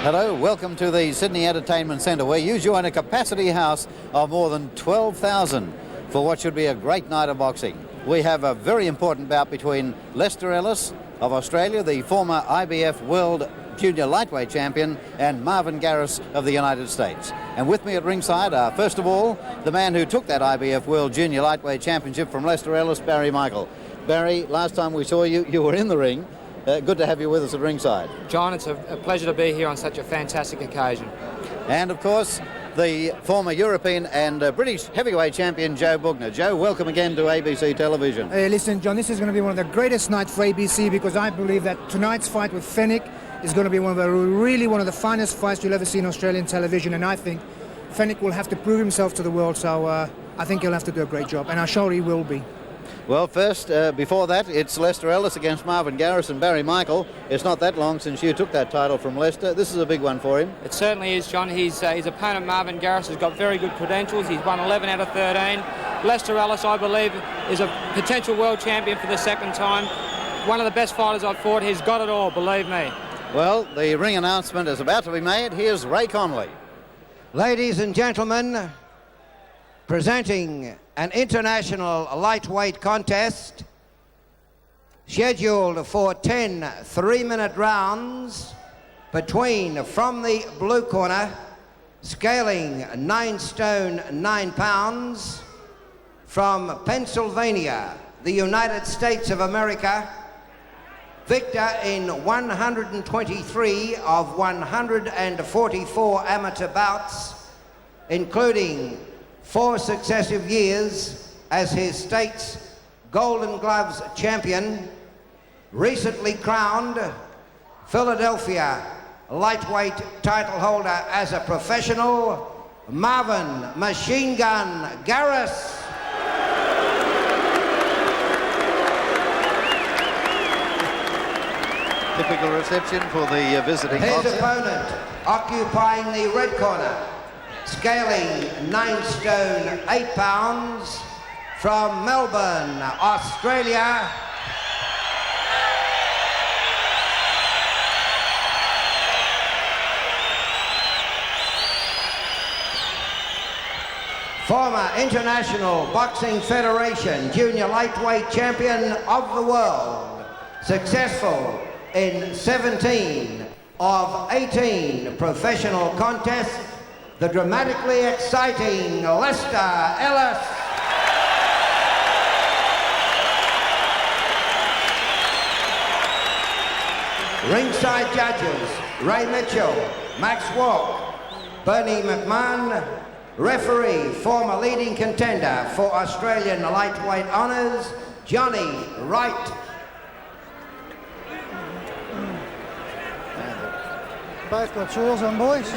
Hello, welcome to the Sydney Entertainment Centre, where you join a capacity house of more than 12,000 for what should be a great night of boxing. We have a very important bout between Lester Ellis of Australia, the former IBF World Junior Lightweight Champion, and Marvin Garris of the United States. And with me at ringside are, first of all, the man who took that IBF World Junior Lightweight Championship from Lester Ellis, Barry Michael. Barry, last time we saw you, you were in the ring. Good to have you with us at ringside. John, it's a pleasure to be here on such a fantastic occasion. And of course, the former European and British heavyweight champion, Joe Bugner. Joe, welcome again to ABC Television. Hey, listen, John, this is going to be one of the greatest nights for ABC, because I believe that tonight's fight with Fennick is going to be one of the finest fights you'll ever see in Australian television, and I think Fennick will have to prove himself to the world, so I think he'll have to do a great job, and I'm sure he will be. Well, first, before that, it's Lester Ellis against Marvin Garris and Barry Michael. It's not that long since you took that title from Lester. This is a big one for him. It certainly is, John. His opponent, Marvin Garris, has got very good credentials. He's won 11 out of 13. Lester Ellis, I believe, is a potential world champion for the second time. One of the best fighters I've fought. He's got it all, believe me. Well, the ring announcement is about to be made. Here's Ray Conley. Ladies and gentlemen, presenting an international lightweight contest scheduled for 10 3-minute rounds between, from the blue corner, scaling 9 stone 9 pounds, from Pennsylvania, the United States of America, victor in 123 of 144 amateur bouts, including 4 successive years as his state's Golden Gloves champion, recently crowned Philadelphia lightweight title holder as a professional, Marvin Machine Gun Garris. Typical reception for the visiting boxer. His opponent, occupying the red corner, scaling 9 stone 8 pounds, from Melbourne, Australia, former International Boxing Federation Junior Lightweight Champion of the world, successful in 17 of 18 professional contests, the dramatically exciting Lester Ellis. Ringside judges, Ray Mitchell, Max Walk, Bernie McMahon. Referee, former leading contender for Australian lightweight honours, Johnny Wright. Both got sores on, boys.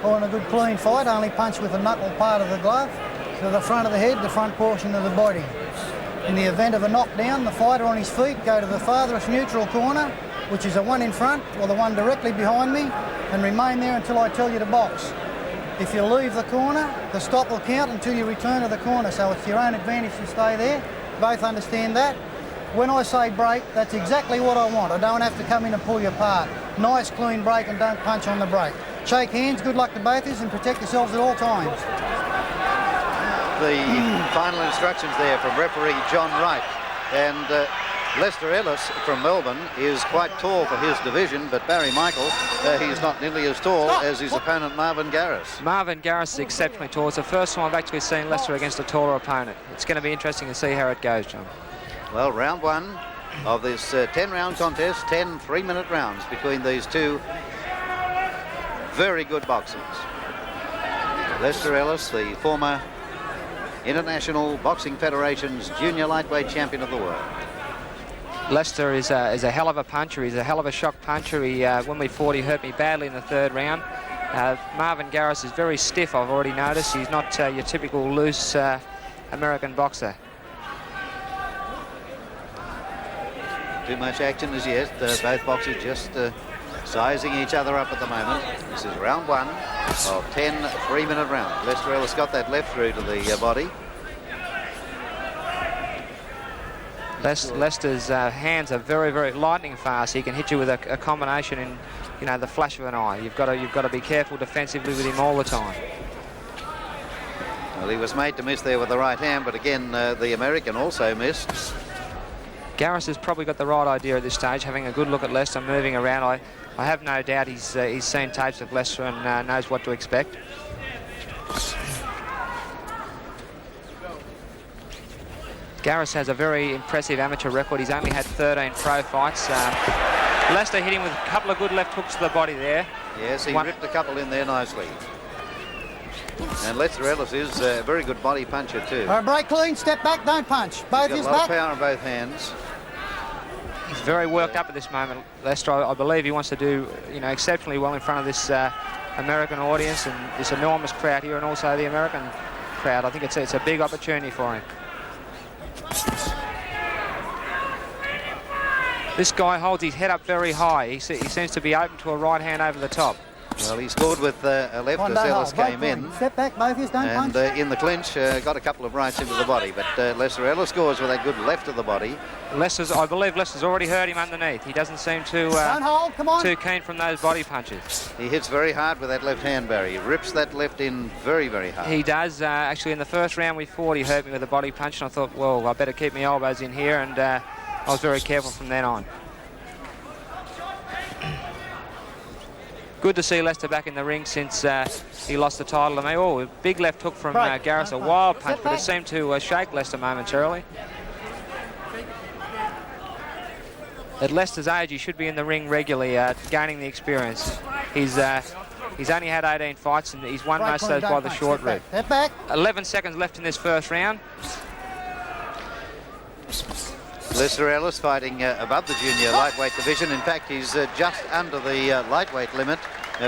On a good clean fight, only punched with the knuckle part of the glove to the front of the head, the front portion of the body. In the event of a knockdown, the fighter on his feet go to the farthest neutral corner, which is the one in front or the one directly behind me, and remain there until I tell you to box. If you leave the corner, the stop will count until you return to the corner, so it's your own advantage to stay there. Both understand that. When I say break, that's exactly what I want. I don't have to come in and pull you apart. Nice, clean break, and don't punch on the break. Shake hands, good luck to both of you, and protect yourselves at all times. The final instructions there from referee John Wright. And Lester Ellis from Melbourne is quite tall for his division, but Barry Michael, he's not nearly as tall as his opponent Marvin Garris. Marvin Garris is exceptionally tall. It's the first time I've actually seen Lester against a taller opponent. It's going to be interesting to see how it goes, John. Well, round one of this 10-round contest, 10 3-minute rounds between these two very good boxers. Lester Ellis, the former International Boxing Federation's Junior Lightweight Champion of the world. Lester is a hell of a puncher. He's a hell of a shock puncher. When we fought, he hurt me badly in the 3rd round. Marvin Garris is very stiff, I've already noticed. He's not your typical loose American boxer. Too much action as yet. Both boxers just sizing each other up at the moment. This is round one of 10 3-minute rounds. Lester Ellis got that left through to the body. Lester's hands are very, very lightning fast. He can hit you with a combination in you know, the flash of an eye. You've got to be careful defensively with him all the time. Well, he was made to miss there with the right hand, but again, the American also missed. Garris has probably got the right idea at this stage, having a good look at Lester moving around. I have no doubt he's seen tapes of Lester and knows what to expect. Garris has a very impressive amateur record. He's only had 13 pro fights. Lester hit him with a couple of good left hooks to the body there. Yes, he ripped a couple in there nicely. And Lester Ellis is a very good body puncher too. All right, break clean, step back, don't punch. Both He's his got a lot of back. power in both hands. He's very worked up at this moment, Lester. I believe he wants to do, you know, exceptionally well in front of this American audience and this enormous crowd here, and also the American crowd. I think it's a big opportunity for him. This guy holds his head up very high. He seems to be open to a right hand over the top. Well, he scored with a left as Ellis came in. Step back, both his, don't And punch. in the clinch, got a couple of rights into the body. But Lester Ellis scores with a good left of the body. I believe Lester's already hurt him underneath. He doesn't seem Don't hold, come on. too keen from those body punches. He hits very hard with that left hand, Barry. He rips that left in very, very hard. He does. Actually, in the first round we fought, he hurt me with a body punch, and I thought, well, I better keep my elbows in here, and I was very careful from then on. Good to see Lester back in the ring since he lost the title to me. Oh, a big left hook from Garris, a wild punch, but it seemed to shake Lester momentarily. At Lester's age, he should be in the ring regularly, gaining the experience. He's only had 18 fights, and he's won most of those by the short route. Step back. 11 seconds left in this first round. Lester Ellis fighting above the junior lightweight division. In fact, he's just under the lightweight limit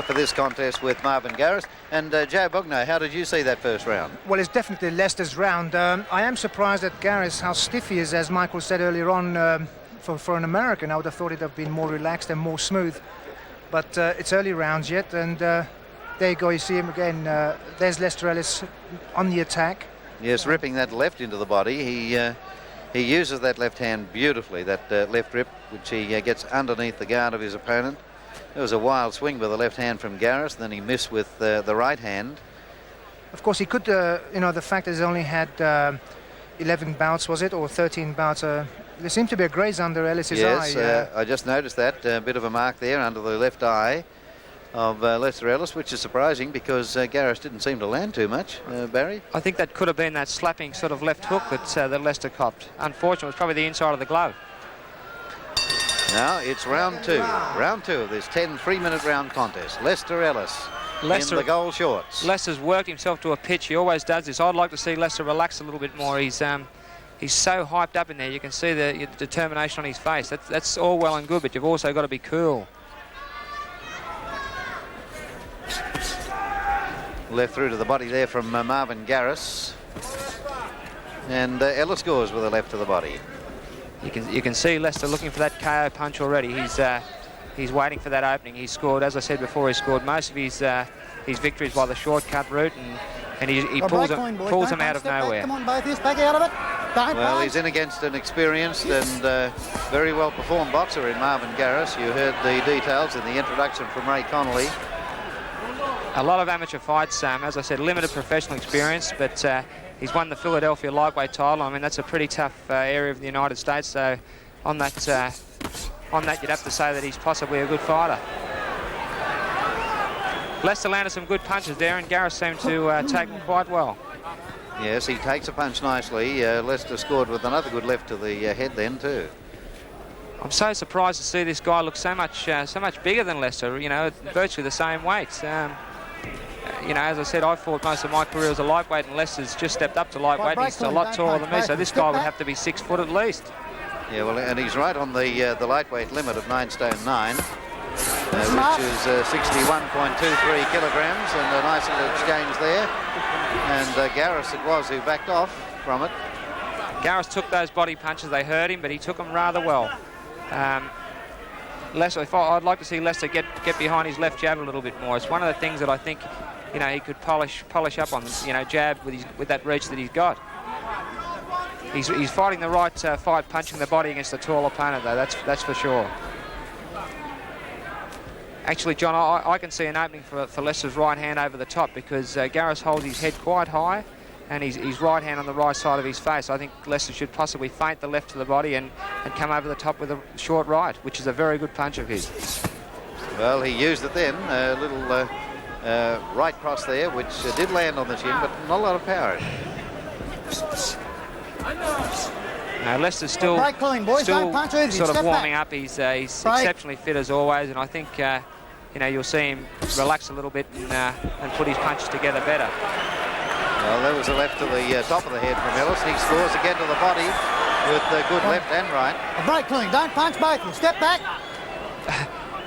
for this contest with Marvin Garris. And Joe Bogno, how did you see that first round? Well, it's definitely Lester's round. I am surprised at Garris, how stiff he is, as Michael said earlier on. For an American, I would have thought it'd have been more relaxed and more smooth. But it's early rounds yet, and there you go, you see him again. There's Lester Ellis on the attack. Yes, ripping that left into the body. He uses that left hand beautifully, that left rip, which he gets underneath the guard of his opponent. There was a wild swing with the left hand from Garris, then he missed with the right hand. Of course, he could, you know, the fact that he's only had 11 bouts, was it, or 13 bouts, there seemed to be a graze under Ellis's eye. Yes, I just noticed that, a bit of a mark there under the left eye of Lester Ellis, which is surprising because Garris didn't seem to land too much, Barry. I think that could have been that slapping sort of left hook that Lester copped. Unfortunately, it was probably the inside of the glove. Now it's round two. Round two of this 10 3-minute round contest. Lester Ellis in the gold shorts. Lester's worked himself to a pitch. He always does this. I'd like to see Lester relax a little bit more. He's so hyped up in there. You can see the determination on his face. That's all well and good, but you've also got to be cool. Left through to the body there from Marvin Garris. And Ellis scores with a left to the body. You can see Lester looking for that KO punch already. He's waiting for that opening. He scored, as I said before, he scored most of his victories by the shortcut route, and he pulls them out of nowhere. Come on, both his, back out of it. Well, he's in against an experienced and very well performed boxer in Marvin Garris. You heard the details in the introduction from Ray Connolly. A lot of amateur fights, as I said, limited professional experience, but he's won the Philadelphia lightweight title. I mean, that's a pretty tough area of the United States, so on that you'd have to say that he's possibly a good fighter. Lester landed some good punches there, and Garris seemed to take them quite well. Yes, he takes a punch nicely. Lester scored with another good left to the head then too. I'm so surprised to see this guy look so much bigger than Lester. You know, virtually the same weight. You know, as I said, I've fought most of my career as a lightweight, and Lester's just stepped up to lightweight. He's a lot taller than me, so this guy would have to be 6 foot at least. Yeah, well, and he's right on the lightweight limit of 9 stone 9, which is 61.23 kilograms, and a nice little exchange there. And Garris it was who backed off from it. Garris took those body punches. They hurt him, but he took them rather well. Lester, I'd like to see Lester get behind his left jab a little bit more. It's one of the things that I think, you know, he could polish up on, you know, jab with that reach that he's got. He's fighting the right fight, punching the body against a tall opponent, though. That's for sure. Actually, John, I can see an opening for Lester's right hand over the top, because Garris holds his head quite high and his right hand on the right side of his face. I think Lester should possibly feint the left to the body and come over the top with a short right, which is a very good punch of his. Well, he used it then, a little right cross there, which did land on the chin, but not a lot of power. Now, Lester's still, Break clean, boys. Don't punch easy. sort of Step warming back. up. He's exceptionally fit as always, and I think you'll see him relax a little bit and put his punches together better. Well, that was a left to the top of the head from Ellis. He scores again to the body with good left and right. Break clean. Don't punch both of you. Step back.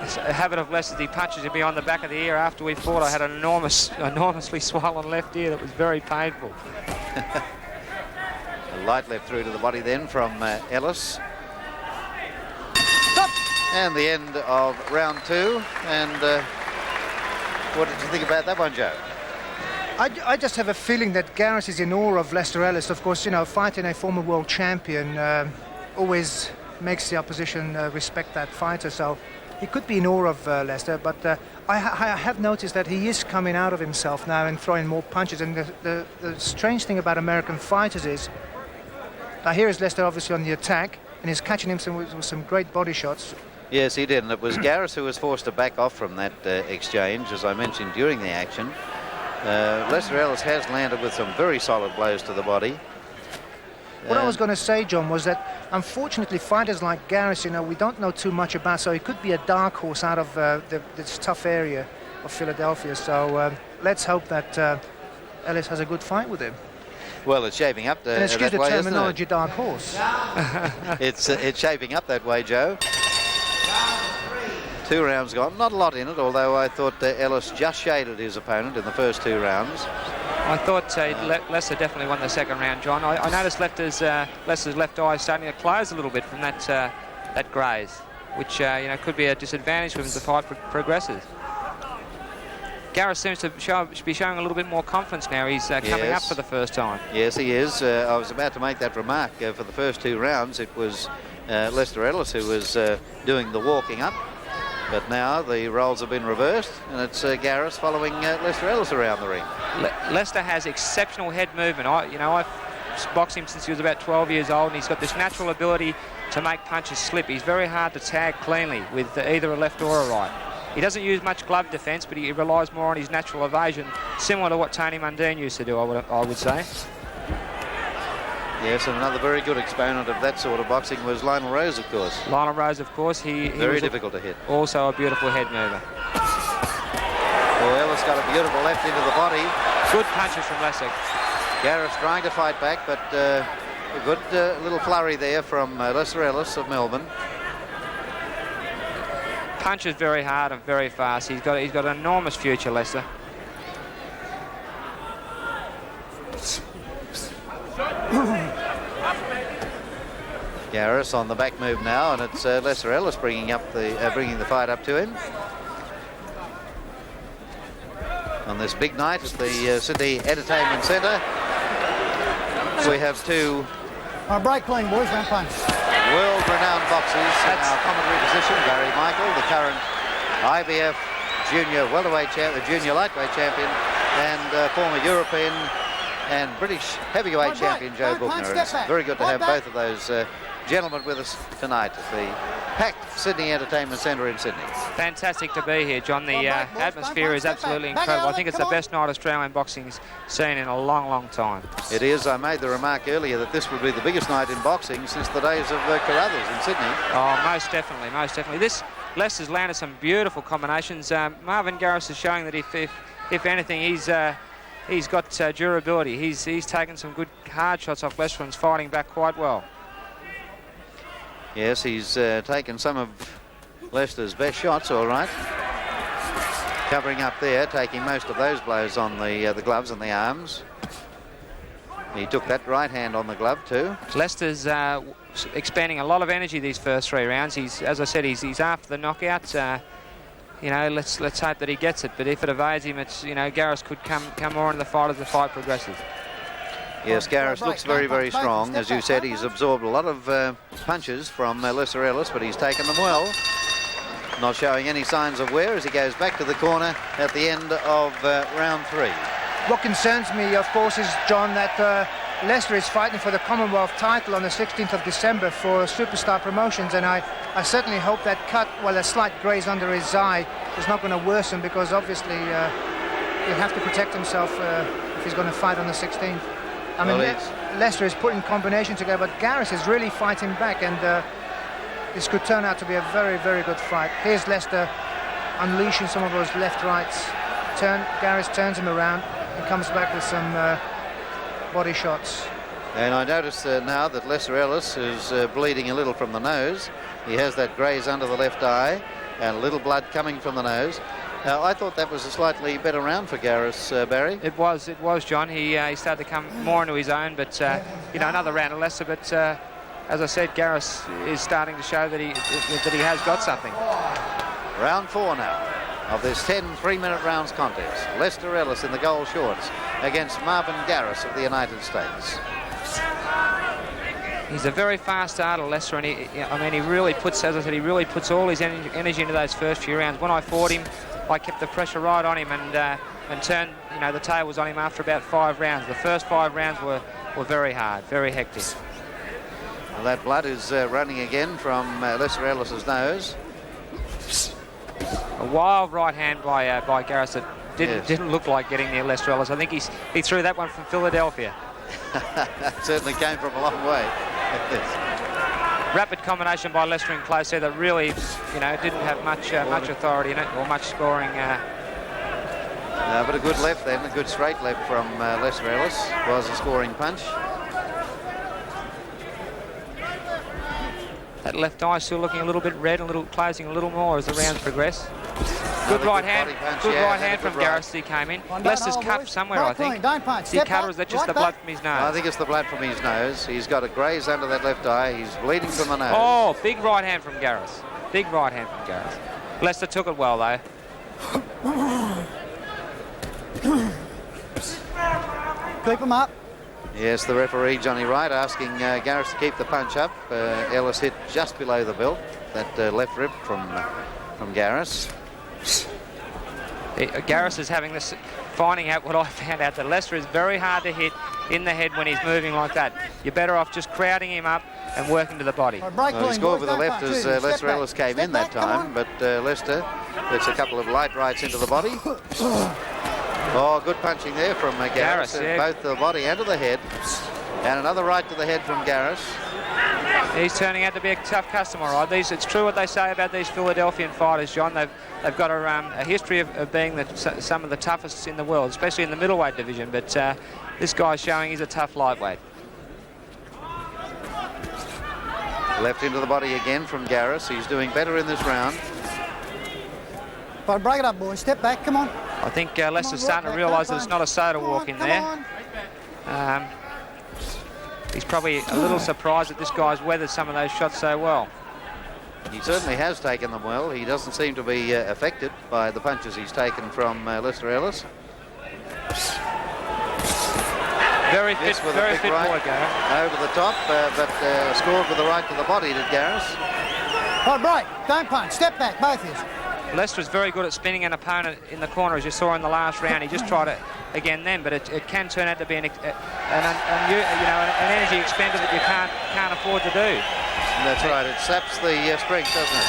It's a habit of Lester's. He punches me on the back of the ear. After we fought, I had an enormously swollen left ear that was very painful. A light left through to the body then from Ellis. Stop. And the end of round 2. And what did you think about that one, Joe? I just have a feeling that Garris is in awe of Lester Ellis. Of course, fighting a former world champion always makes the opposition respect that fighter. So he could be in awe of Lester, but I have noticed that he is coming out of himself now and throwing more punches. And the strange thing about American fighters is, now here is Lester obviously on the attack, and he's catching him with some great body shots. Yes, he did, and it was Garris who was forced to back off from that exchange, as I mentioned during the action. Lester Ellis has landed with some very solid blows to the body. What I was going to say, John, was that unfortunately fighters like Garris, we don't know too much about, so he could be a dark horse out of this tough area of Philadelphia. So let's hope that Ellis has a good fight with him. Well, it's shaping up and excuse that the way, terminology, dark horse. It's shaping up that way, Joe. 2 rounds gone, not a lot in it, although I thought Ellis just shaded his opponent in the first 2 rounds. I thought Lester definitely won the second round, John. I noticed Lester's left eye starting to close a little bit from that graze, which could be a disadvantage when the fight progresses. Garris seems to be showing a little bit more confidence now. He's coming up for the first time. Yes, he is. I was about to make that remark. For the first 2 rounds, it was Lester Ellis who was doing the walking up. But now the roles have been reversed, and it's Garris following Lester Ellis around the ring. Lester has exceptional head movement. I've boxed him since he was about 12 years old, and he's got this natural ability to make punches slip. He's very hard to tag cleanly with either a left or a right. He doesn't use much glove defence, but he relies more on his natural evasion, similar to what Tony Mundine used to do, I would say. Yes, and another very good exponent of that sort of boxing was Lionel Rose, of course. Lionel Rose, of course. He very was difficult to hit. Also a beautiful head mover. Well, Ellis got a beautiful left into the body. Good punches from Lester. Garris trying to fight back, but a good little flurry there from Lester Ellis of Melbourne. Punches very hard and very fast. He's got an enormous future, Lester. Garris on the back move now, and it's Lester Ellis bringing the fight up to him. On this big night at the Sydney Entertainment Centre, we have 2 Break clean, boys. Don't punch. world-renowned boxers in our commentary position. Gary Michael, the current IBF junior junior lightweight champion, and former European and British heavyweight champion Joe Buckner. And it's very good to have both of those gentlemen with us tonight at the packed Sydney Entertainment Centre in Sydney. Fantastic to be here, John. The atmosphere is absolutely incredible. I think it's the best night Australian boxing's seen in a long, long time. It is. I made the remark earlier that this would be the biggest night in boxing since the days of Carruthers in Sydney. Oh, most definitely, most definitely. Lester's landed some beautiful combinations. Marvin Garris is showing that if anything, he's got durability. He's taken some good hard shots off Lester and is fighting back quite well. Yes, he's taken some of Lester's best shots, all right. Covering up there, taking most of those blows on the gloves and the arms. He took that right hand on the glove too. Lester's expending a lot of energy these first 3 rounds. As I said, he's after the knockout. Let's hope that he gets it. But if it evades him, Garris could come more into the fight as the fight progresses. Yes, Garris looks very, very strong. As you said, he's absorbed a lot of punches from Lester Ellis, but he's taken them well. not showing any signs of wear as he goes back to the corner at the end of round 3. What concerns me, of course, is, John, that Leicester is fighting for the Commonwealth title on the 16th of December for Superstar Promotions, and I certainly hope that cut, well, a slight graze under his eye, is not going to worsen, because obviously he'll have to protect himself if he's going to fight on the 16th. I mean, Leicester is putting combinations together, but Garris is really fighting back, and this could turn out to be a very, very good fight. Here's Leicester unleashing some of those left-rights. Garris turns him around and comes back with some body shots. And I notice now that Lester Ellis is bleeding a little from the nose. He has that graze under the left eye and a little blood coming from the nose. I thought that was a slightly better round for Garris, Barry. It was, John. He started to come more into his own, but you know, another round of Leicester. But as I said, Garris is starting to show that he has got something. Round 4 now of this 10 3-minute rounds contest. Lester Ellis in the gold shorts against Marvin Garris of the United States. He's a very fast starter, Lester, and he really puts, as I said, he really puts all his energy into those first few rounds. When I fought him, I kept the pressure right on him and turned, you know, the tables on him after about 5 rounds. The first 5 rounds were very hard, very hectic. Well, that blood is running again from Lester Ellis's nose. A wild right hand by Garris that didn't look like getting near Lester Ellis. I think he threw that one from Philadelphia. Certainly came from a long way. Rapid combination by Lester in close there that really, you know, didn't have much authority in it or much scoring. But a good left then, a good straight left from Lester Ellis was a scoring punch. That left eye still looking a little bit red, closing a little more as the rounds progress. Good right hand from Garris. He came in. Lester's cut somewhere, I think. Don't punch. Is he cut, or is that just the blood from his nose? I think it's the blood from his nose. He's got a graze under that left eye. He's bleeding from the nose. Oh, big right hand from Garris. Big right hand from Garris. Leicester took it well, though. Keep him up. Yes, the referee, Johnny Wright, asking Garris to keep the punch up. Ellis hit just below the belt. That left rib from Garris. Garris is finding out what I found out, that Lester is very hard to hit in the head when he's moving like that. You're better off just crowding him up and working to the body. Well, he scored with the left as Lester Ellis came in that time, but Lester gets a couple of light rights into the body. Oh, good punching there from Garris, both the body and to the head. And another right to the head from Garris. He's turning out to be a tough customer, right? It's true what they say about these Philadelphian fighters, John. They've got a history of being some of the toughest in the world, especially in the middleweight division. But this guy's showing he's a tough lightweight. Left into the body again from Garris. He's doing better in this round. But break it up, boys. Step back. Come on. I think Lester's starting to realise that it's not a soda walk in there. He's probably a little surprised that this guy's weathered some of those shots so well. He certainly has taken them well. He doesn't seem to be affected by the punches he's taken from Lester Ellis. Very fit right boy, Garris. Over the top, but scored with the right to the body, did Garris. Right, break. Don't punch. Step back, both of you. Lester's very good at spinning an opponent in the corner, as you saw in the last round. He just tried it again then, but it can turn out to be an energy expender that you can't afford to do. That's right. It saps the strength, doesn't it?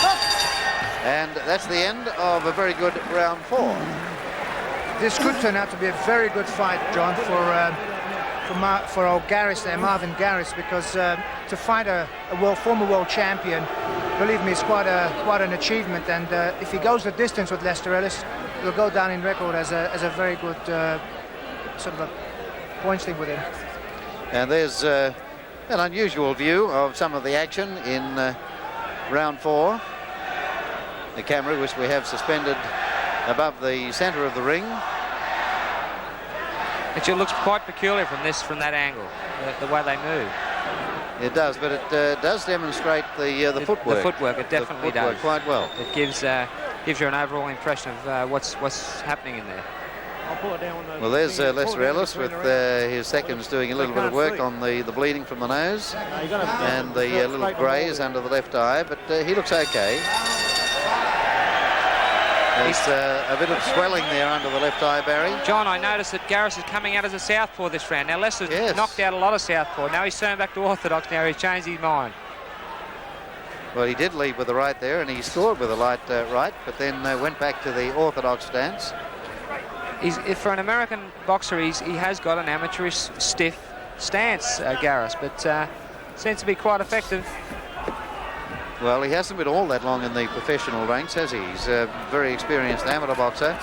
And that's the end of a very good round 4. This could turn out to be a very good fight, John, for old Garris there, Marvin Garris, because to fight a former world champion, believe me, it's quite an achievement. And if he goes the distance with Lester Ellis, he'll go down in record as a very good sort of a points thing with him. And there's an unusual view of some of the action in round 4. The camera, which we have suspended above the centre of the ring. It looks quite peculiar from that angle, the way they move. It does, but it does demonstrate the footwork. The footwork, it definitely does. Quite well. It gives you an overall impression of what's happening in there. Well, there's Lester Ellis with his seconds doing a little bit of work on the bleeding from the nose and the little graze under the left eye, but he looks okay. There's a bit of swelling there under the left eye, Barry. John, I noticed that Garris is coming out as a southpaw this round. Now, Lester's knocked out a lot of southpaw. Now he's turned back to orthodox. Now he's changed his mind. Well, he did lead with the right there, and he scored with the light right, but then went back to the orthodox stance. For an American boxer, he has got an amateurish, stiff stance, Garris, but seems to be quite effective. Well, he hasn't been all that long in the professional ranks, has he? He's a very experienced amateur boxer.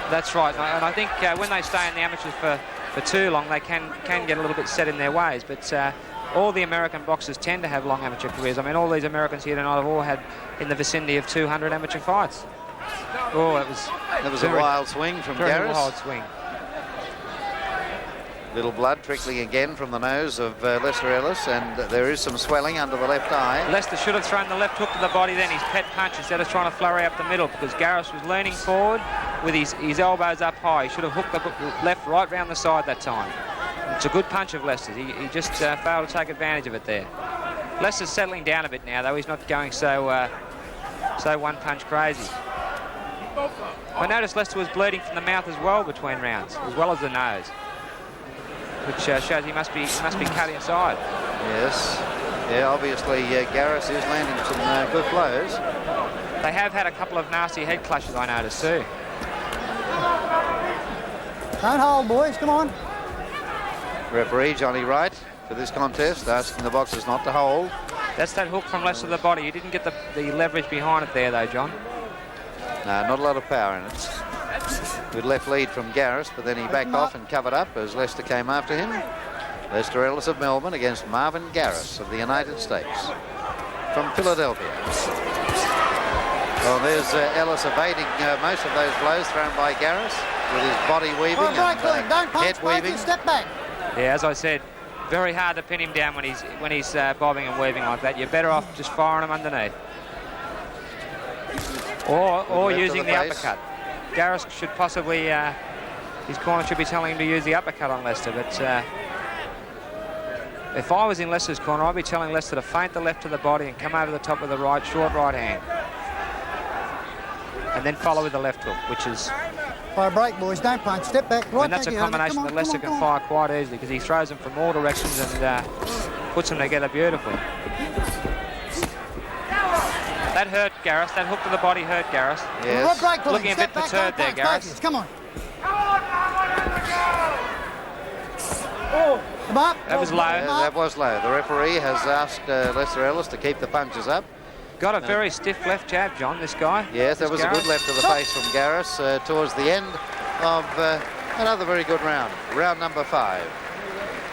That's right, and I think when they stay in the amateurs for too long, they can get a little bit set in their ways, but all the American boxers tend to have long amateur careers. I mean, all these Americans here tonight have all had in the vicinity of 200 amateur fights. Oh, that was a wild swing from Garris. Very wild swing. Little blood trickling again from the nose of Lester Ellis, and there is some swelling under the left eye. Lester should have thrown the left hook to the body then, his pet punch, instead of trying to flurry up the middle, because Garris was leaning forward with his elbows up high. He should have hooked the left right round the side that time. It's a good punch of Lester's. He just failed to take advantage of it there. Lester's settling down a bit now, though. He's not going so one-punch crazy. I noticed Lester was bleeding from the mouth as well between rounds, as well as the nose, which shows he must be cut inside. Yes. Yeah, obviously Garris is landing some good blows. They have had a couple of nasty head clashes, I noticed, too. Don't hold, boys. Come on. Referee Johnny Wright for this contest asking the boxers not to hold. That's that hook from Lester to the body. You didn't get the leverage behind it there, though, John. No, not a lot of power in it. Good left lead from Garris, but then he backed off and covered up as Lester came after him. Lester Ellis of Melbourne against Marvin Garris of the United States from Philadelphia. Well, there's Ellis evading most of those blows thrown by Garris with his body weaving and head weaving. Step back. Yeah, as I said, very hard to pin him down when he's bobbing and weaving like that. You're better off just firing him underneath. Or using the uppercut. Garris should possibly, his corner should be telling him to use the uppercut on Lester, but if I was in Lester's corner, I'd be telling Lester to feint the left to the body and come over the top with the right, short right hand. And then follow with the left hook, which is... Fire break, boys. Don't punch. Step back. Right, and that's a combination that Lester can fire quite easily, because he throws them from all directions and puts them together beautifully. That hurt Garris. That hook to the body hurt Garris. Yes. Right, looking a bit perturbed there, Garris. Come on. Oh, come up. That was low. Yeah, that was low. The referee has asked Lester Ellis to keep the punches up. Got a very stiff left jab, John, this guy. Yes, that was Garris. a good left to the face from Garris towards the end of another very good round. Round number 5.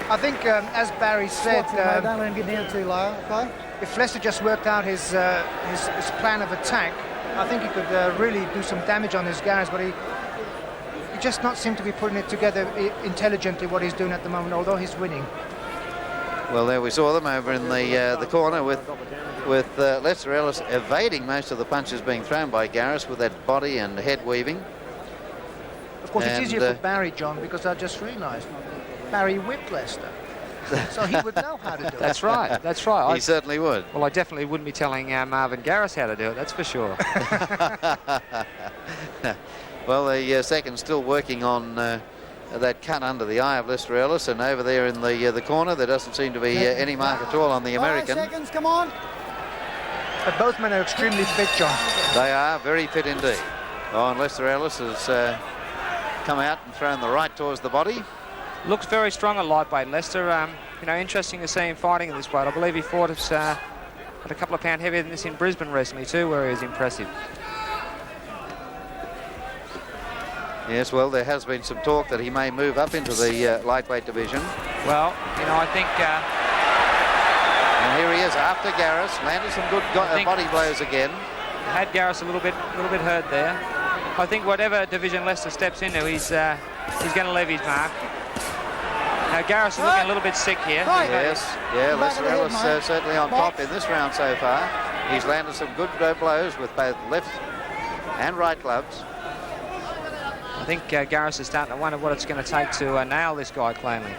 I think, as Barry said, Don't let him get down too low, okay? if Lester just worked out his plan of attack, I think he could really do some damage on his Garris, but he just not seem to be putting it together intelligently what he's doing at the moment, although he's winning. Well, there we saw them over in the corner with Lester Ellis evading most of the punches being thrown by Garris with that body and head weaving. Of course, it's easier for Barry, John, because I just realised Barry whipped Lester. So he would know how to do it. That's right, that's right. He certainly would. Well, I definitely wouldn't be telling Marvin Garris how to do it, that's for sure. Well, the second still working on that cut under the eye of Lester Ellis, and over there in the corner there doesn't seem to be any mark at all on the American. 5 seconds, come on. But both men are extremely fit, John. They are very fit indeed. Oh, and Lester Ellis has come out and thrown the right towards the body. Looks very strong at lightweight. Lester, you know, interesting to see him fighting at this weight. I believe he fought at a couple of pounds heavier than this in Brisbane recently too, where he was impressive. Yes, well, there has been some talk that he may move up into the lightweight division. Well, you know, I think... and here he is after Garris, landed some good body blows again. Had Garris a little bit hurt there. I think whatever division Lester steps into, he's going to leave his mark. Now, Garris is looking a little bit sick here. Yes, yeah, Lester Ellis certainly on top in this round so far. He's landed some good blows with both left and right gloves. I think Garris is starting to wonder what it's going to take to nail this guy cleanly.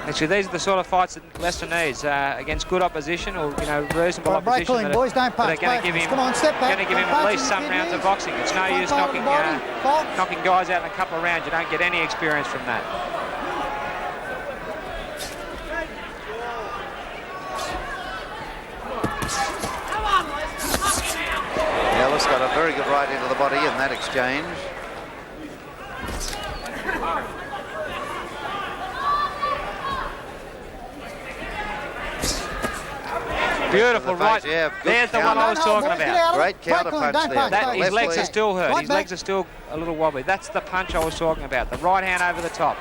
Actually, these are the sort of fights that Lester needs against good opposition, or reasonable Break opposition. clean, boys, don't punch. That are going to give him, Come on, step back. going to give him at least some rounds of boxing. It's no use knocking guys out in a couple of rounds. You don't get any experience from that. Ellis got a very good right into the body in that exchange. Beautiful right. Yeah, there's the one I was talking about. Great counter punch there. His legs are still hurt. Right His back. legs are still a little wobbly. That's the punch I was talking about. The right hand over the top.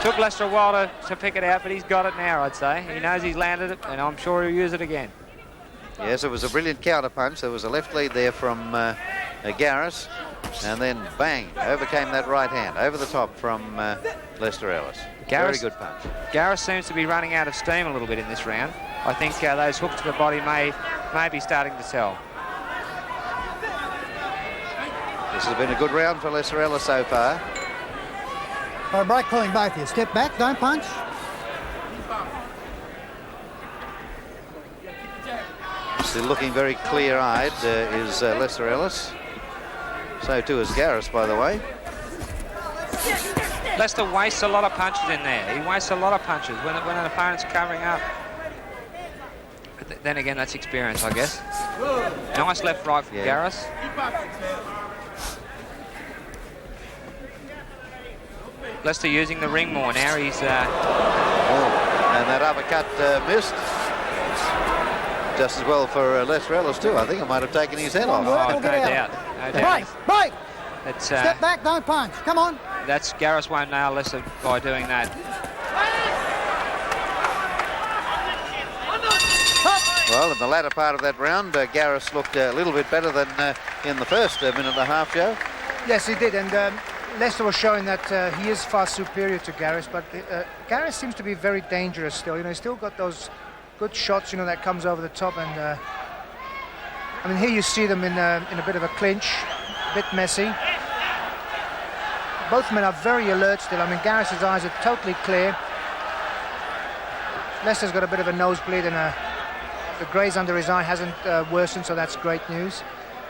Took Lester a while to pick it out, but he's got it now, I'd say. He knows he's landed it, and I'm sure he'll use it again. Yes, it was a brilliant counter punch. There was a left lead there from Garris, and then bang, overcame that right hand over the top from Lester Ellis. Very good punch. Garris seems to be running out of steam a little bit in this round. I think those hooks to the body may be starting to tell. This has been a good round for Lester Ellis so far. All right, break clean, both of you. Step back, don't punch. Still looking very clear-eyed is Lester Ellis. So too is Garris, by the way. Lester wastes a lot of punches in there. He wastes a lot of punches when an opponent's covering up. But then again, that's experience, I guess. Nice left-right from Garris. Lester using the ring more now. He's... and that uppercut missed. Just as well for Lester Ellis too. I think it might have taken his head off. Oh, no doubt. No doubt. Break! That's, Step back, don't punch. Come on. That's Garris won't nail Lester by doing that. Well, in the latter part of that round, Garris looked a little bit better than in the first minute and a half, Joe. Yes, he did, and Lester was showing that he is far superior to Garris, but Garris seems to be very dangerous still. He's still got those good shots, that comes over the top, and I mean, here you see them in a bit of a clinch, a bit messy. Both men are very alert still. I mean, Garris's eyes are totally clear. Lester's got a bit of a nosebleed, and the graze under his eye hasn't worsened, so that's great news.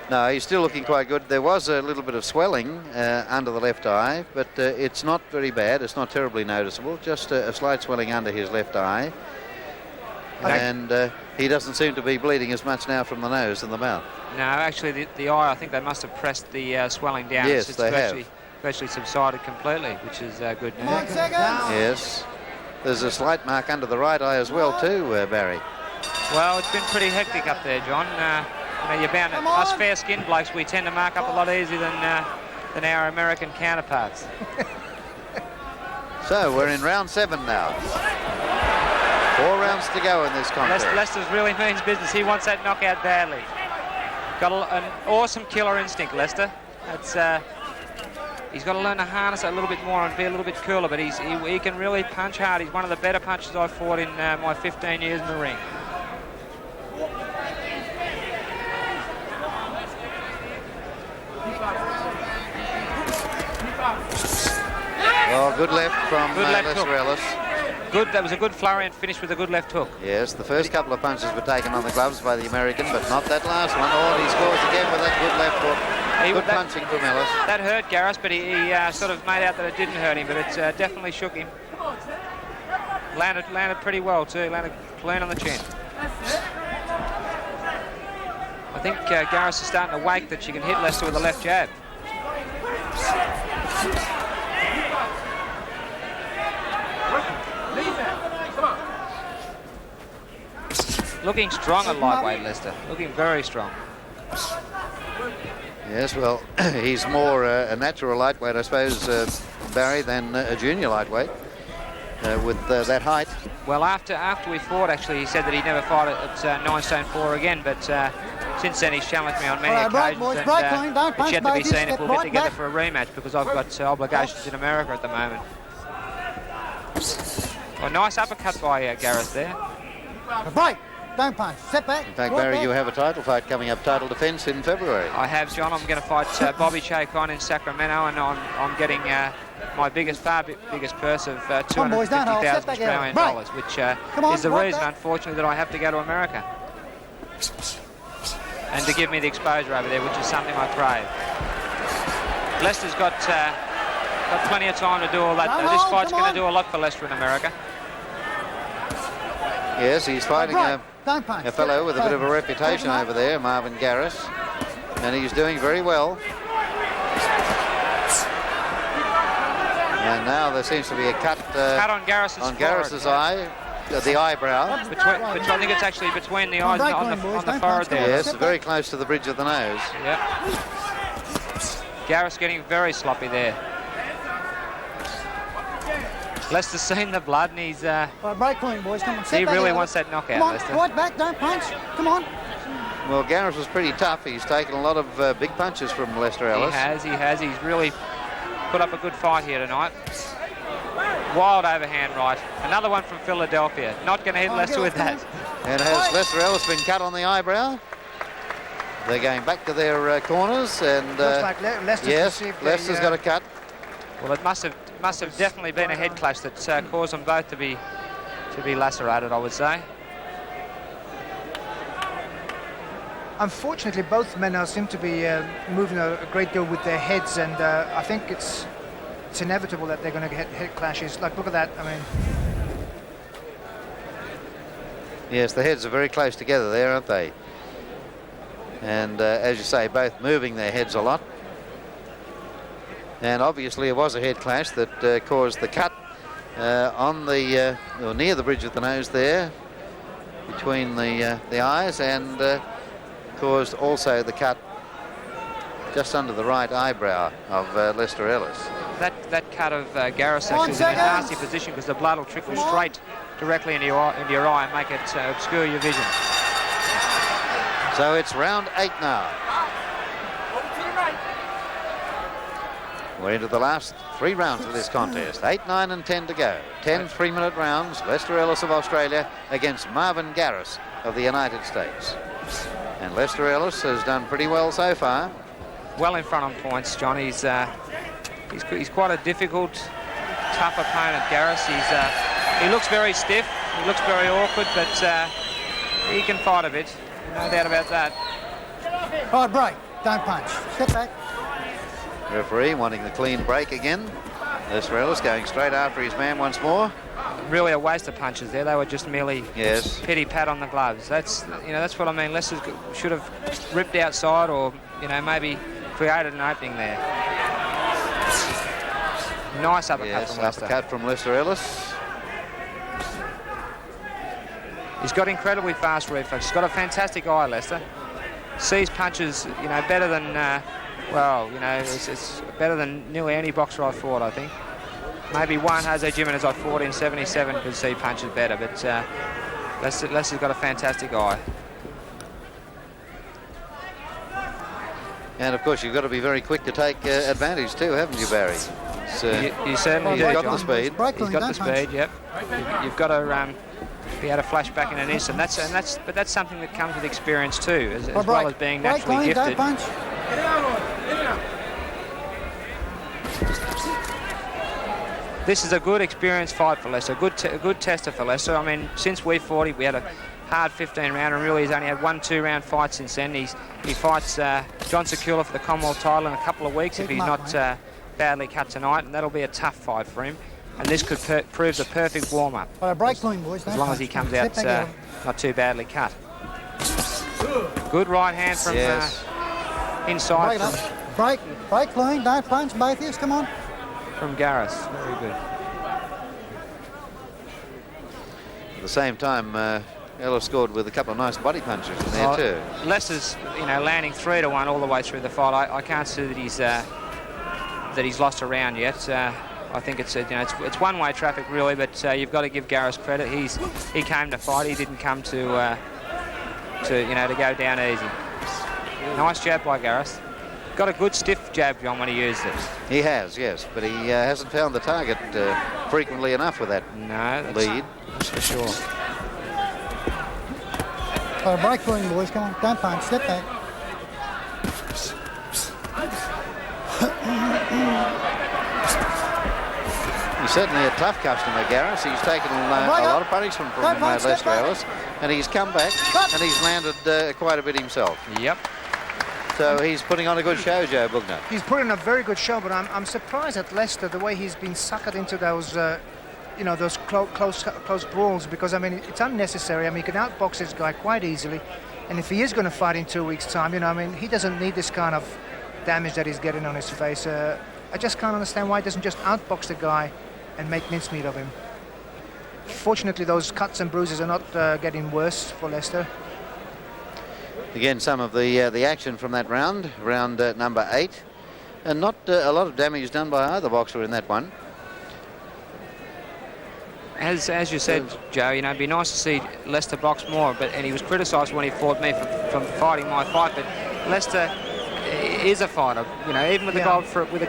No, he's still looking quite good. There was a little bit of swelling under the left eye, but it's not very bad. It's not terribly noticeable, just a slight swelling under his left eye. And he doesn't seem to be bleeding as much now from the nose and the mouth. No, actually, the eye, I think they must have pressed the swelling down. Yes, they have. Virtually subsided completely, which is good news. 1 second. Yes. There's a slight mark under the right eye as well, too, Barry. Well, it's been pretty hectic up there, John. You're bound to, us fair-skinned blokes, we tend to mark up a lot easier than our American counterparts. So we're in round 7 now. 4 rounds to go in this contest. Lester's really means business. He wants that knockout badly. Got an awesome killer instinct, Lester. That's he's got to learn to harness it a little bit more and be a little bit cooler, but he can really punch hard. He's one of the better punchers I've fought in my 15 years in the ring. Well, good left from Lester Ellis. That was a good flurry and finished with a good left hook. Yes, the first couple of punches were taken on the gloves by the American, but not that last one. Oh, he scores again with that good left hook. Good punching from Ellis. That hurt Garris, but he sort of made out that it didn't hurt him, but it definitely shook him. Landed pretty well too. Landed clean on the chin. I think Garris is starting to wake that she can hit Lester with a left jab. Looking strong at lightweight, Lester. Looking very strong. Yes, well, he's more a natural lightweight, I suppose, Barry, than a junior lightweight with that height. Well, after we fought, actually, he said that he'd never fight at 9 stone 4 again, but since then he's challenged me on many occasions, and it's yet to be seen if we'll get together for a rematch, because I've got obligations in America at the moment. Well, nice uppercut by Garris there. Break. don't punch. Step back. In fact, right Barry, back. you have a title fight coming up, title defence in February. I have, John. I'm going to fight Bobby Chacon in Sacramento, and I'm getting my biggest purse of on, boys, don't hold. Step $250,000 back Australian out. dollars, which on, is the right reason, back. unfortunately, that I have to go to America. And to give me the exposure over there, which is something I crave. Lester's got plenty of time to do all that. Come This on, fight's come going on. to do a lot for Lester in America. Yes, he's fighting Right. Don't punch. a fellow with a bit of a reputation over there, Marvin Garris, and he's doing very well. And now there seems to be a cut On Garris's on forehead, Garris's yeah. eye, the eyebrow. I think it's actually between the eyes break on line, boys, the don't forehead punch. there. Yes, very close to the bridge of the nose. Yep. Garris getting very sloppy there. Lester's seen the blood, and he's Right, break clean, boys. Come on. Step he back really out. wants that knockout, Come on, Lester. right back. Don't punch. Come on. Well, Garris was pretty tough. He's taken a lot of big punches from Lester Ellis. He has. He's really put up a good fight here tonight. Wild overhand right. Another one from Philadelphia. Not going to hit Lester with that. And has Lester Ellis been cut on the eyebrow? They're going back to their corners, and Looks like Lester's yes, received Lester's got a cut. Well, it must have definitely been a head clash that caused them both to be lacerated, I would say. Unfortunately, both men now seem to be moving a great deal with their heads, and I think it's inevitable that they're going to get head clashes. Like, look at that. I mean, Yes, the heads are very close together there, aren't they? And as you say, both moving their heads a lot. And obviously it was a head clash that caused the cut on the or near the bridge of the nose there, between the eyes, and caused also the cut just under the right eyebrow of Lester Ellis. That cut of Garris actually is in a nasty position because the blood will trickle straight directly into your eye and make it obscure your vision. So it's round 8 now. We're into the last 3 rounds of this contest. 8, 9 and 10 to go. 10 3-minute rounds. Lester Ellis of Australia against Marvin Garris of the United States. And Lester Ellis has done pretty well so far. Well in front on points, John. He's quite a difficult, tough opponent, Garris. He looks very stiff. He looks very awkward, but he can fight a bit. No doubt about that. All right, break. Don't punch. Step back. Referee wanting the clean break again. Lester Ellis going straight after his man once more. Really a waste of punches there. They were just merely Yes. pity pat on the gloves. That's what I mean. Lester should have ripped outside, or maybe created an opening there. Nice uppercut Yes, from Lester. uppercut from Lester Ellis. He's got incredibly fast reflex. He's got a fantastic eye, Lester. Sees punches, better than, it's better than nearly any boxer I've fought, I think. Maybe one Jose Jimenez I fought in 77 could see punches better, but Lester's got a fantastic eye. And of course you've got to be very quick to take advantage too, haven't you, Barry? So You certainly do, he's got John. the speed. Break He's line, got don't the punch. speed, yep. You've got to be able to flash back in an instant. But that's something that comes with experience too, as All well right, as being break naturally line, gifted. don't punch. This is a good experience fight for Lester, a good tester for Lester. I mean, since we fought him, we had a hard 15-round, and really he's only had 1 2-round fight since then. He fights John Sekula for the Commonwealth title in a couple of weeks if he's not badly cut tonight, and that'll be a tough fight for him. And this could prove the perfect warm-up, All right, break clean, boys. as long as he comes out not too badly cut. Good right hand from Yes. inside Break up. Break clean, don't punch, both of you. Come on. from Garris. Very good. At the same time, Ellis scored with a couple of nice body punches in there too. Lester's, landing 3-1 all the way through the fight. I can't see that he's lost a round yet. I think it's one-way traffic really, but you've got to give Garris credit. He came to fight. He didn't come to go down easy. Nice jab by Garris. Got a good stiff jab, John, when he used it. He has, yes, but he hasn't found the target frequently enough with that No, lead. that's for sure. Got a break for him, boys. Come on, don't punch. Step back. He's certainly a tough customer, Garris. He's taken a lot of punishment from Lester Ellis, and he's come back and he's landed quite a bit himself. Yep. So he's putting on a good show, Joe Bugner. He's putting on a very good show, but I'm surprised at Lester, the way he's been suckered into those, those close brawls, because, I mean, it's unnecessary. I mean, he can outbox this guy quite easily, and if he is going to fight in 2 weeks' time, I mean, he doesn't need this kind of damage that he's getting on his face. I just can't understand why he doesn't just outbox the guy and make mincemeat of him. Fortunately, those cuts and bruises are not getting worse for Lester. Again, some of the action from that round number 8, and not a lot of damage done by either boxer in that one. As you said, Joe, it'd be nice to see Lester box more, and he was criticised when he fought me from fighting my fight, but Lester is a fighter. Even with the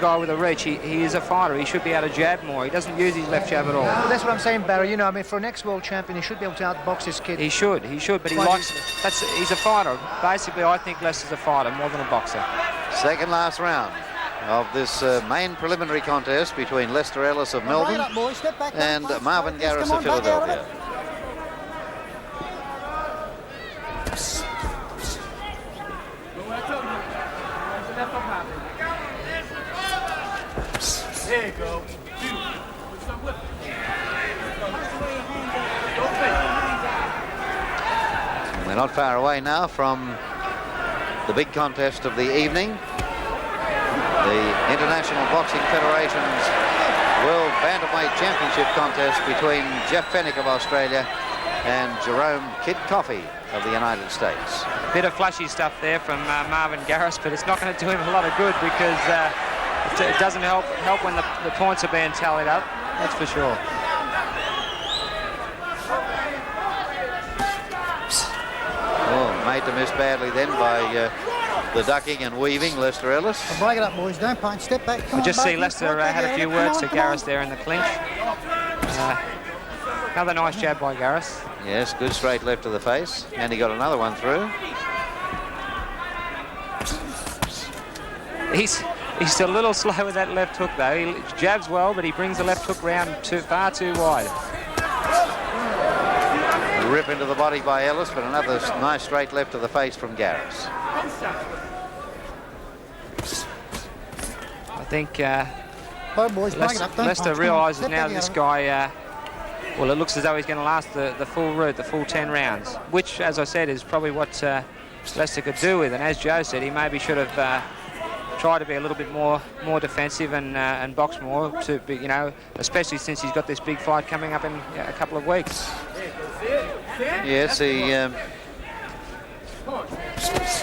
guy with a reach, he is a fighter. He should be able to jab more. He doesn't use his left jab at all. Well, that's what I'm saying, Barry. I mean, for an ex-world champion, he should be able to outbox his kid. He should, but he's a fighter. Basically, I think Lester's a fighter more than a boxer. Second last round of this main preliminary contest between Lester Ellis of Melbourne and Marvin Garris of Philadelphia. There you go. We're not far away now from the big contest of the evening. The International Boxing Federation's World Bantamweight Championship contest between Jeff Fennick of Australia and Jerome Kid Coffey of the United States. Bit of flashy stuff there from Marvin Garris, but it's not going to do him a lot of good because it doesn't help when the points are being tallied up, that's for sure. Oh, made to miss badly then by the ducking and weaving, Lester Ellis. Well, break it up, boys. Don't punch. Step back. Come I just on, see back. Lester had a few words to Garris there in the clinch. Another nice jab by Garris. Yes, good straight left to the face, and he got another one through. He's a little slow with that left hook, though. He jabs well, but he brings the left hook round far too wide. Rip into the body by Ellis, but another nice straight left to the face from Garris. I think Boys, break it up. Don't Lester punch. realises Step now back that this out guy, well, it looks as though he's going to last the full route, the full 10 rounds, which, as I said, is probably what Lester could do with. And as Joe said, he maybe should have tried to be a little bit more defensive and box more, to be, especially since he's got this big fight coming up in a couple of weeks. Yes, he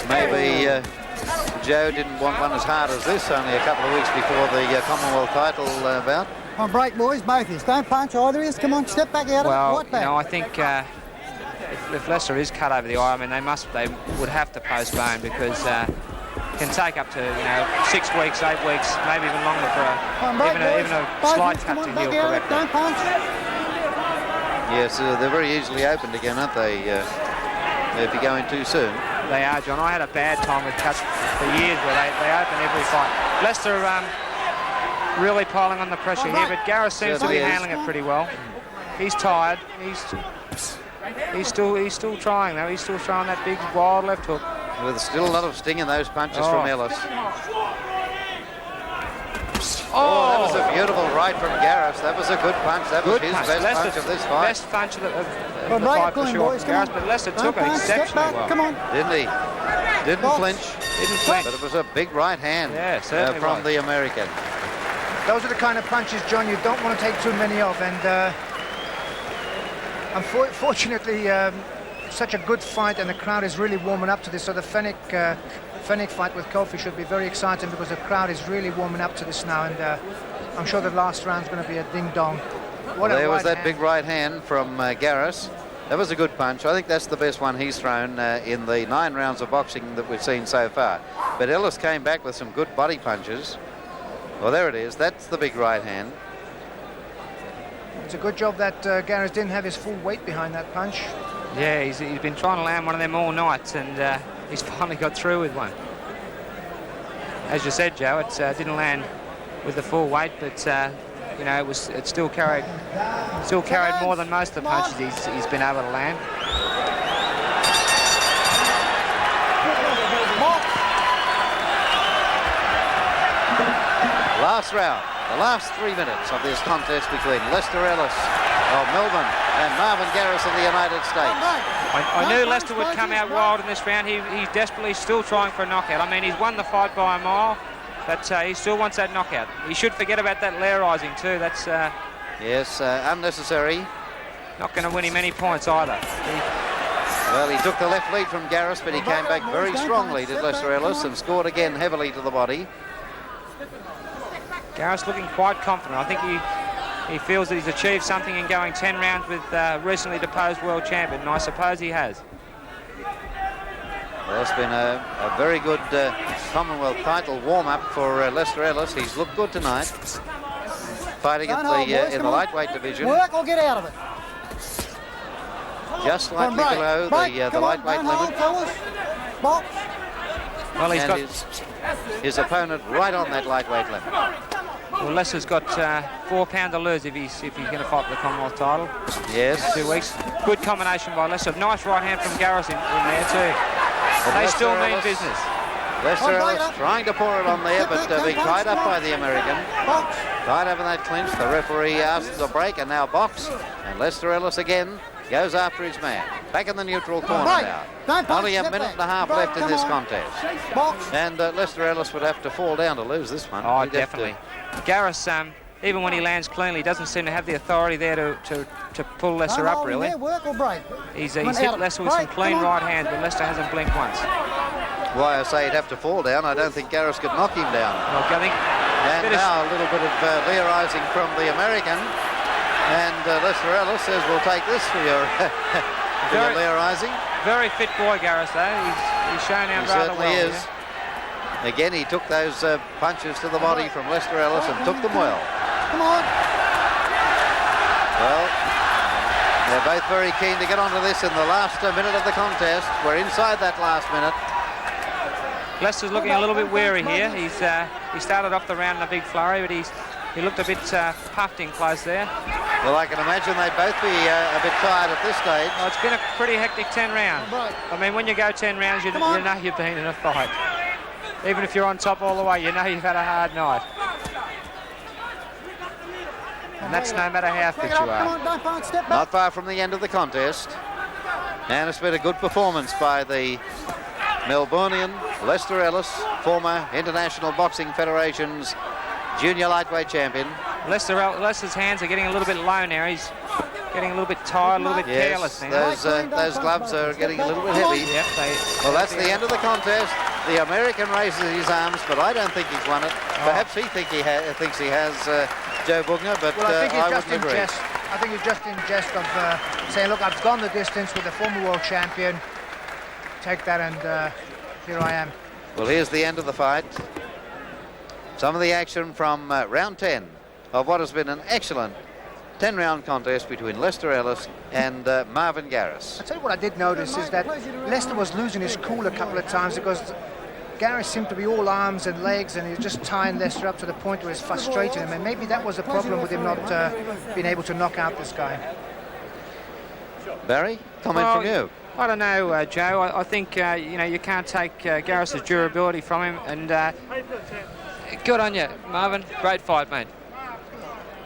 maybe Joe didn't want one as hard as this only a couple of weeks before the Commonwealth title bout. Come on, break, boys. Both of you. Don't punch either of you. Come on, step back out of it. Well, Right back. I think if Lester is cut over the eye, I mean, they would have to postpone, because it can take up to 6 weeks, 8 weeks, maybe even longer for even a slight cut to heal correctly. Don't punch. Yes, they're very easily opened again, aren't they? If you're going too soon. They are, John. I had a bad time with cuts for years where they open every fight. Lester really piling on the pressure here, but Garris seems to be handling it pretty well. He's tired. He's still trying though. He's still throwing that big wild left hook. With still a lot of sting in those punches from Ellis. Oh, that was a beautiful right from Garris. That was a good punch. That was his best punch of this fight. Best punch of the fight for sure. Garris, but Lester took it exceptionally well. Come on. Didn't he? Didn't flinch. But it was a big right hand from the American. Those are the kind of punches, John, you don't want to take too many of. And unfortunately, such a good fight, and the crowd is really warming up to this. So the Fennick fight with Kofi should be very exciting, because the crowd is really warming up to this now. And I'm sure the last round's going to be a ding-dong. There was that big right hand from Garris. That was a good punch. I think that's the best one he's thrown in the 9 rounds of boxing that we've seen so far. But Ellis came back with some good body punches. Well, there it is. That's the big right hand. It's a good job that Garris didn't have his full weight behind that punch. Yeah, he's been trying to land one of them all night, and he's finally got through with one. As you said, Joe, it didn't land with the full weight, but you know, it still carried more than most of the punches he's been able to land. Last round, the last 3 minutes of this contest between Lester Ellis of Melbourne and Marvin Garris of the United States. I knew Lester would come out wild in this round. He's desperately still trying for a knockout. I mean, he's won the fight by a mile, but he still wants that knockout. He should forget about that lair rising too. That's yes, unnecessary. Not going to win him any points either. Well, he took the left lead from Garris, but he came back very strongly, did Lester Ellis, and scored again heavily to the body. Garris looking quite confident. I think he feels that he's achieved something in going 10 rounds with recently deposed world champion, and I suppose he has. Well, it's been a very good Commonwealth title warm-up for Lester Ellis. He's looked good tonight, fighting at in the lightweight division. Work or get out of it. Just slightly below the lightweight limit. Box. Well, he's got his opponent right on that lightweight limit. Well, Lester's got 4 pounds to lose if he's going to fight for the Commonwealth title. Yes. In 2 weeks. Good combination by Lester. Nice right hand from Garris in there too. But they Lester still mean Ellis, business. Lester Ellis trying to pour it on there, but being tied up by the American. Tied up in that clinch. The referee asks a break, and now box. And Lester Ellis again goes after his man. Back in the neutral corner now. Only a minute and a half left in this contest. And Lester Ellis would have to fall down to lose this one. Oh, definitely. Garris, even when he lands cleanly, doesn't seem to have the authority there to pull Lester up, really. Work or break. He's hit Lester with some clean right hands, but Lester hasn't blinked once. Why I say he'd have to fall down, I don't think Garris could knock him down. Well, I think and now a little bit of leerising from the American. And Lester Ellis says, we'll take this for your, leerising. Very fit boy, Garris, though. He's shown out rather well. He certainly is. Again, he took those punches to the body from Lester Ellis and took them well. Come on. Well, they're both very keen to get onto this in the last minute of the contest. We're inside that last minute. Lester's looking a little bit weary here. He started off the round in a big flurry, but he looked a bit puffed in close there. Well, I can imagine they'd both be a bit tired at this stage. Well, it's been a pretty hectic 10 rounds. I mean, when you go 10 rounds, you know you've been in a fight. Even if you're on top all the way, you know you've had a hard night. And that's no matter how fit you are. Not far from the end of the contest. And it's been a good performance by the Melbourneian Lester Ellis, former International Boxing Federation's junior lightweight champion. Lester's hands are getting a little bit low now. He's getting a little bit tired, a little bit careless now. Those gloves are getting a little bit heavy. Yep, well, that's the end of the contest. The American raises his arms, but I don't think he's won it. Perhaps he thinks he has Joe Bugner, but well, I think he's just wouldn't in agree. jest. I think he's just in jest of saying, look, I've gone the distance with the former world champion. Take that, and here I am. Well, here's the end of the fight. Some of the action from round 10 of what has been an excellent 10-round contest between Lester Ellis and Marvin Garris. I'll tell you what I did notice is that Lester was losing his cool a couple of times because Garris seemed to be all arms and legs, and he was just tying Lester up to the point where it's frustrating him, and maybe that was a problem with him not being able to knock out this guy. Barry, comment from you? I don't know, Joe. I think you can't take Garris's durability from him, and good on you, Marvin. Great fight, mate.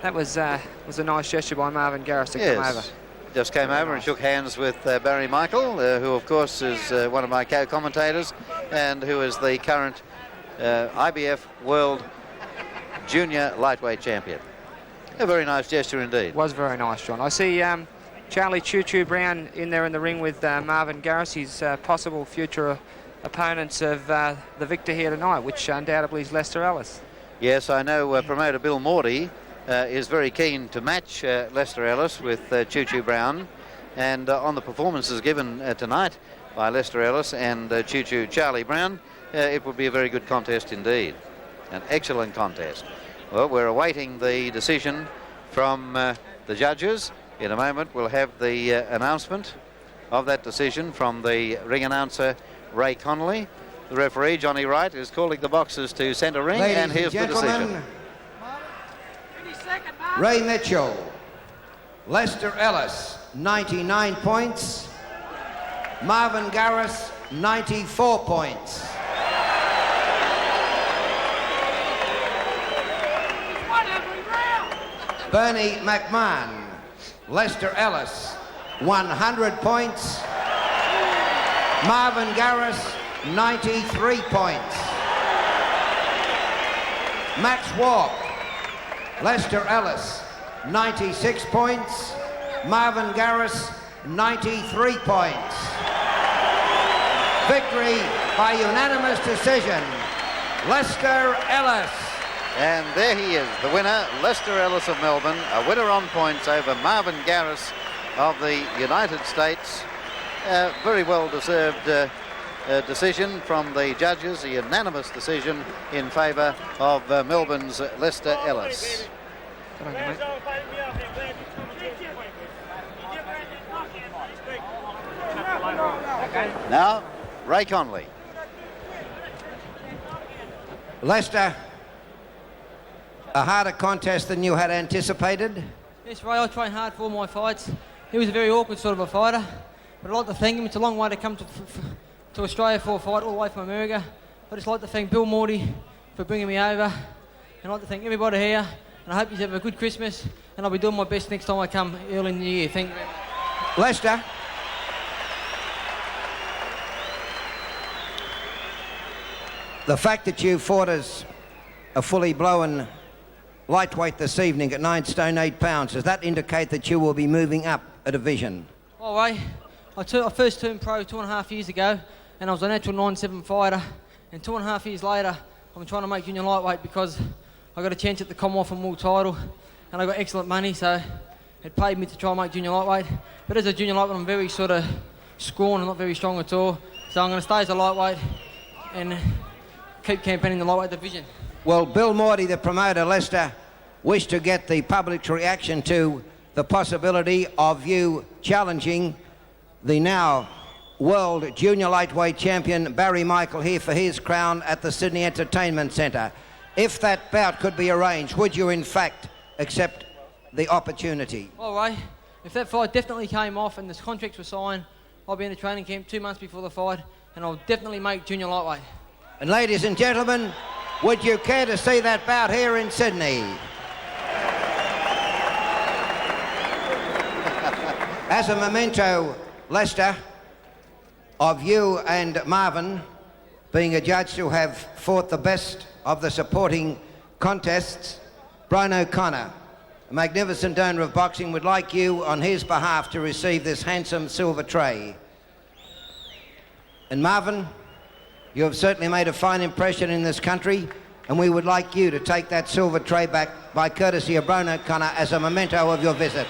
That was a nice gesture by Marvin Garris to come over. Just came over and shook hands with Barry Michael, who of course is one of my co-commentators and who is the current IBF World Junior Lightweight Champion. A very nice gesture indeed. Was very nice, John. I see Charlie Choo Choo Brown in there in the ring with Marvin Garris, his possible future opponents of the victor here tonight, which undoubtedly is Lester Ellis. Yes, I know promoter Bill Mordy is very keen to match Lester Ellis with Choo Choo Brown, and on the performances given tonight by Lester Ellis and Choo Choo Charlie Brown, it would be a very good contest indeed. An excellent contest. Well, we're awaiting the decision from the judges. In a moment we'll have the announcement of that decision from the ring announcer, Ray Connolly. The referee, Johnny Wright, is calling the boxers to centre ring, Ladies and here's the decision. gentlemen, Ray Mitchell, Lester Ellis, 99 points. Marvin Garris, 94 points. Bernie McMahon, Lester Ellis, 100 points. Marvin Garris, 93 points. Max Walk, Lester Ellis, 96 points. Marvin Garris, 93 points. Victory by unanimous decision, Lester Ellis. And there he is, the winner, Lester Ellis of Melbourne, a winner on points over Marvin Garris of the United States. Very well-deserved decision from the judges, a unanimous decision in favour of Melbourne's Lester Ellis. Now, Ray Connolly. Lester, a harder contest than you had anticipated? Yes, Ray, I train hard for all my fights. He was a very awkward sort of a fighter, but I'd like to thank him. It's a long way to come to Australia for a fight, all the way from America. I'd just like to thank Bill Morty for bringing me over, and I'd like to thank everybody here, and I hope you have a good Christmas, and I'll be doing my best next time I come early in the year. Thank you very much. Lester, the fact that you fought as a fully blown lightweight this evening at 9 stone 8 pounds, does that indicate that you will be moving up a division? Well, Ray, I first turned pro 2.5 years ago, and I was a natural 9-7 fighter, and 2.5 years later, I'm trying to make junior lightweight because I got a chance at the Commonwealth and World title, and I got excellent money, so it paid me to try and make junior lightweight. But as a junior lightweight, I'm very sort of scrawny and not very strong at all, so I'm going to stay as a lightweight and keep campaigning the lightweight division. Well, Bill Morty, the promoter, Lester, wished to get the public's reaction to the possibility of you challenging the now world junior lightweight champion Barry Michael here for his crown at the Sydney Entertainment Centre. If that bout could be arranged, would you in fact accept the opportunity? Well, Ray, if that fight definitely came off and the contracts were signed, I'll be in the training camp 2 months before the fight, and I'll definitely make junior lightweight. And ladies and gentlemen, would you care to see that bout here in Sydney? As a memento, Lester, of you and Marvin being adjudged to have fought the best of the supporting contests, Brian O'Connor, a magnificent donor of boxing, would like you on his behalf to receive this handsome silver tray. And Marvin, you have certainly made a fine impression in this country, and we would like you to take that silver tray back by courtesy of Brian O'Connor as a memento of your visit.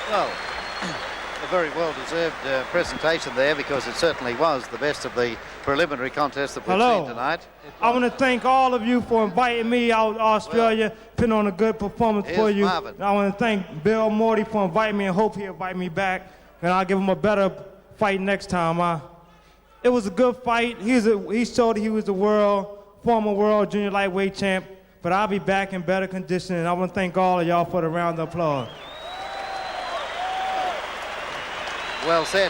Well, a very well-deserved presentation there, because it certainly was the best of the preliminary contest that we've seen tonight. I want to thank all of you for inviting me out to Australia, putting on a good performance for you. Marvin. I want to thank Bill Morty for inviting me, and hope he'll invite me back, and I'll give him a better fight next time. It was a good fight. He showed he was the former world junior lightweight champ, but I'll be back in better condition, and I want to thank all of y'all for the round of applause. Well said.